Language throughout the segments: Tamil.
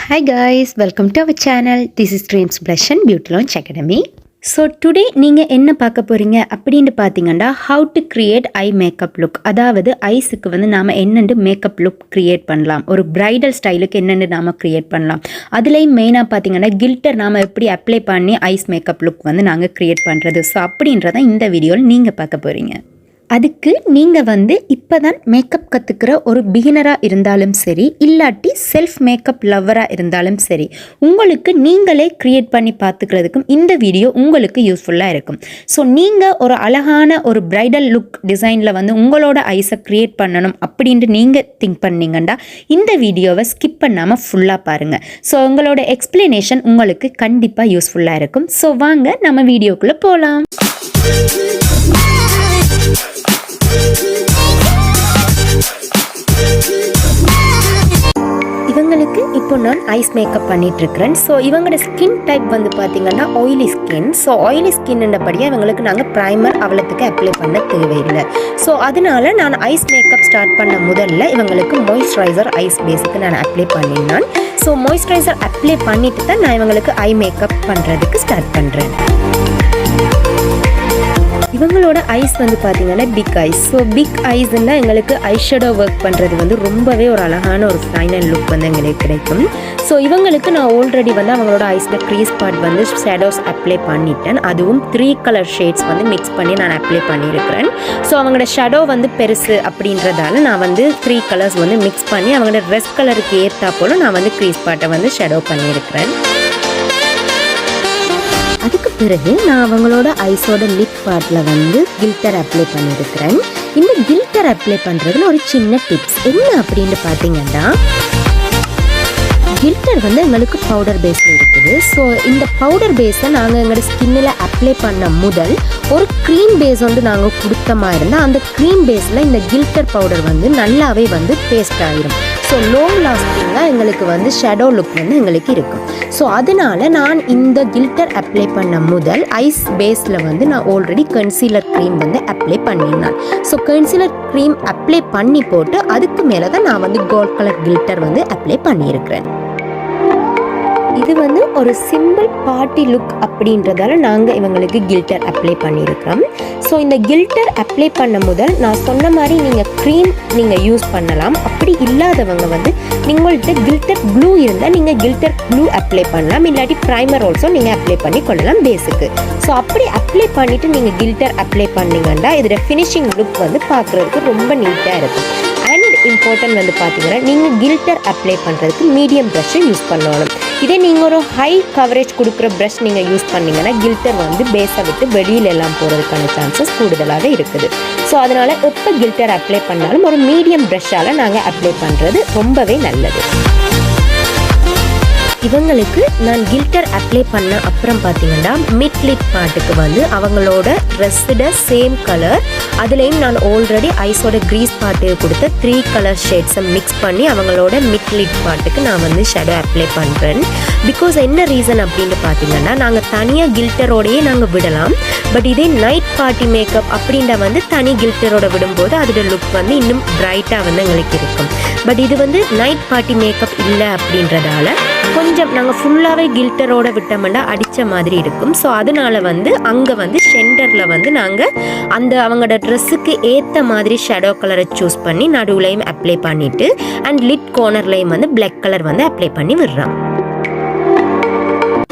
Hi guys, welcome to our channel. This is Dreamz Blush and Beauty Launch Academy. So today நீங்கள் என்ன பார்க்க போறீங்க அப்படினு பாத்தீங்கன்னா how to create eye makeup look. அதாவது ஐஸ்க்கு வந்து நாம என்னென்ன மேக்கப் லுக் கிரியேட் பண்ணலாம். ஒரு பிரைடல் ஸ்டைலுக்கு என்னென்ன நாம கிரியேட் பண்ணலாம். அதுலயும் மெயினா பாத்தீங்கன்னா கில்டர் நாம எப்படி அப்ளை பண்ணி ஐஸ் மேக்கப் லுக் வந்து நாங்க கிரியேட் பண்றது. சோ அப்படின்றத இந்த வீடியோல நீங்க பார்க்க போறீங்க. அதுக்கு நீங்கள் வந்து இப்போ தான் மேக்கப் கற்றுக்கிற ஒரு பிகினராக இருந்தாலும் சரி இல்லாட்டி செல்ஃப் மேக்கப் லவ்வராக இருந்தாலும் சரி உங்களுக்கு நீங்களே க்ரியேட் பண்ணி பார்த்துக்கிறதுக்கும் இந்த வீடியோ உங்களுக்கு யூஸ்ஃபுல்லாக இருக்கும். ஸோ நீங்கள் ஒரு அழகான ஒரு பிரைடல் லுக் டிசைனில் வந்து உங்களோட ஐஸை க்ரியேட் பண்ணணும் அப்படின்ட்டு நீங்கள் திங்க் பண்ணிங்கன்னா இந்த வீடியோவை ஸ்கிப் பண்ணாமல் ஃபுல்லாக பாருங்கள். ஸோ உங்களோட எக்ஸ்பிளனேஷன் உங்களுக்கு கண்டிப்பாக யூஸ்ஃபுல்லாக இருக்கும். ஸோ வாங்க நம்ம வீடியோக்குள்ளே போகலாம். இவங்களுக்கு இப்போ நான் ஐஸ் மேக்கப் பண்ணிட்டு இருக்கிறேன். ஸோ இவங்களோட ஸ்கின் டைப் வந்து பார்த்தீங்கன்னா ஆயிலி ஸ்கின். ஸோ ஆயிலி ஸ்கின்னபடியாக இவங்களுக்கு நாங்கள் ப்ரைமர் அவ்வளோத்துக்கு அப்ளை பண்ண தேவையில்லை. ஸோ அதனால நான் ஐஸ் மேக்கப் ஸ்டார்ட் பண்ண முதல்ல இவங்களுக்கு மாய்ஸ்சரைசர் ஐஸ் பேஸுக்கு நான் அப்ளை பண்ணினான். ஸோ மாய்ஸ்சரைசர் அப்ளை பண்ணிட்டு தான் நான் இவங்களுக்கு ஐ மேக்கப் பண்ணுறதுக்கு ஸ்டார்ட் பண்ணுறேன். இவங்களோட ஐஸ் வந்து பார்த்தீங்கன்னா பிக் ஐஸ். ஸோ பிக் ஐஸ்ன்னா எங்களுக்கு ஐஷேடோ ஒர்க் பண்ணுறது வந்து ரொம்பவே ஒரு அழகான ஒரு ஃபைனல் லுக் வந்து எங்களுக்கு கிடைக்கும். ஸோ இவங்களுக்கு நான் ஆல்ரெடி வந்து அவங்களோட ஐஸில் க்ரீஸ் பார்ட் வந்து ஷேடோஸ் அப்ளை பண்ணிட்டேன். அதுவும் 3 கலர் ஷேட்ஸ் வந்து மிக்ஸ் பண்ணி நான் அப்ளை பண்ணியிருக்கிறேன். ஸோ அவங்களோட ஷேடோ வந்து பெருசு அப்படின்றதால நான் வந்து 3 கலர்ஸ் வந்து மிக்ஸ் பண்ணி அவங்களோட ட்ரெஸ் கலருக்கு ஏற்றா போல் நான் வந்து க்ரீஸ் பார்ட்டை வந்து ஷேடோ பண்ணியிருக்கிறேன். அதுக்கு பிறகு நான் அவங்களோட ஐஸோட லிப் பார்ட்டில் வந்து கில்டர் அப்ளை பண்ணியிருக்கிறேன். இந்த கில்டர் அப்ளை பண்ணுறதுல ஒரு சின்ன டிப்ஸ் என்ன அப்படின்னு பார்த்தீங்கன்னா கில்டர் வந்து எங்களுக்கு பவுடர் பேஸில் இருக்குது. ஸோ இந்த பவுடர் பேஸை நாங்கள் எங்களோட ஸ்கின்னில் அப்ளை பண்ண முதல் ஒரு க்ரீம் பேஸ் வந்து நாங்கள் கொடுத்தமா இருந்தால் அந்த க்ரீம் பேஸில் இந்த கில்டர் பவுடர் வந்து நல்லாவே வந்து பேஸ்ட் ஆகிடும். ஸோ லாங் லாஸ்டிங்காக எங்களுக்கு வந்து ஷேடோ லுக் வந்து எங்களுக்கு இருக்கும். ஸோ அதனால நான் இந்த கில்டர் அப்ளை பண்ண முதல் ஐஸ் பேஸில் வந்து நான் ஆல்ரெடி கன்சீலர் க்ரீம் வந்து அப்ளை பண்ணினேன். ஸோ கன்சீலர் க்ரீம் அப்ளை பண்ணி போட்டு அதுக்கு மேலே தான் நான் வந்து கோல்ட் கலர் கில்டர் வந்து அப்ளை பண்ணியிருக்கிறேன். இது வந்து ஒரு சிம்பிள் பார்ட்டி லுக் அப்படின்றதால நாங்கள் இவங்களுக்கு கில்டர் அப்ளை பண்ணியிருக்கிறோம். ஸோ இந்த கில்டர் அப்ளை பண்ண முதல் நான் சொன்ன மாதிரி நீங்கள் க்ரீம் நீங்கள் யூஸ் பண்ணலாம். அப்படி இல்லாதவங்க வந்து உங்கள்கிட்ட கில்டர் க்ளூ இருந்தால் நீங்கள் கில்டர் க்ளூ அப்ளை பண்ணலாம். இல்லாட்டி ப்ரைமர் ஆல்சோ நீங்கள் அப்ளை பண்ணி கொள்ளலாம் பேஸுக்கு. ஸோ அப்படி அப்ளை பண்ணிவிட்டு நீங்கள் கில்டர் அப்ளை பண்ணிங்கன்னா இதோட ஃபினிஷிங் லுக் வந்து பார்க்குறதுக்கு ரொம்ப நீட்டாக இருக்கும். அண்ட் இம்பார்ட்டன்ட் வந்து பார்த்தீங்கன்னா நீங்கள் கில்டர் அப்ளை பண்ணுறதுக்கு மீடியம் ப்ரஷ்ஷை யூஸ் பண்ணணும். இதே நீங்கள் ஒரு ஹை கவரேஜ் கொடுக்குற ப்ரஷ் நீங்கள் யூஸ் பண்ணிங்கன்னா கில்டர் வந்து பேஸை விட்டு வெளியில எல்லாம் போகிறதுக்கான சான்சஸ் கூடுதலாக இருக்குது. ஸோ அதனால் எப்போ கில்டர் அப்ளை பண்ணாலும் ஒரு மீடியம் ப்ரஷ்ஷால் நாங்கள் அப்ளை பண்ணுறது ரொம்பவே நல்லது. இவங்களுக்கு நான் கில்டர் அப்ளை பண்ண அப்புறம் பார்த்தீங்கன்னா மிட் லிப் பார்ட்டுக்கு வந்து அவங்களோட ட்ரெஸ்ஸோட சேம் கலர் அதுலேயும் நான் ஆல்ரெடி ஐஸோட க்ரீஸ் பார்ட்டு கொடுத்த 3 கலர் ஷேட்ஸை மிக்ஸ் பண்ணி அவங்களோட மிட் லிப் பார்ட்டுக்கு நான் வந்து ஷேடோ அப்ளை பண்ணுறேன். பிகாஸ் என்ன ரீசன் அப்படின்னு பார்த்தீங்கன்னா நாங்கள் தனியாக கில்டரோடையே நாங்கள் விடலாம். பட் இதே நைட் பார்ட்டி மேக்கப் அப்படின்ற வந்து தனி கில்டரோட விடும்போது அதோட லுக் வந்து இன்னும் பிரைட்டாக வந்து எங்களுக்கு இருக்கும். பட் இது வந்து நைட் பார்ட்டி மேக்கப் இல்லை அப்படின்றதால கொஞ்சம் நாங்கள் ஃபுல்லாகவே கில்டரோட விட்டோம்னா அடித்த மாதிரி இருக்கும். ஸோ அதனால வந்து அங்கே வந்து சென்டரில் வந்து நாங்கள் அந்த அவங்களோட ட்ரெஸ்ஸுக்கு ஏற்ற மாதிரி ஷேடோ கலரை சூஸ் பண்ணி நடுவுலையும் அப்ளை பண்ணிவிட்டு அண்ட் லிட் கார்னர்லையும் வந்து பிளாக் கலர் வந்து அப்ளை பண்ணி விடுறோம்.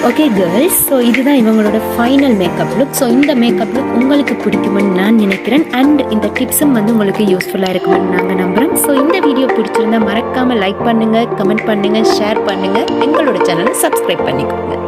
ஓகே கேர்ள்ஸ், ஸோ இதுதான் இவங்களோட ஃபைனல் மேக்கப் லுக். ஸோ இந்த மேக்கப் லுக் உங்களுக்கு பிடிக்குமென்னு நான் நினைக்கிறேன். அண்ட் இந்த டிப்ஸும் வந்து உங்களுக்கு யூஸ்ஃபுல்லாக இருக்குமென்னு நாங்கள் நம்புகிறோம். ஸோ இந்த வீடியோ பிடிச்சிருந்தா மறக்காமல் லைக் பண்ணுங்கள், கமெண்ட் பண்ணுங்கள், ஷேர் பண்ணுங்கள், எங்களோட சேனலை சப்ஸ்கிரைப் பண்ணிக்கோங்க.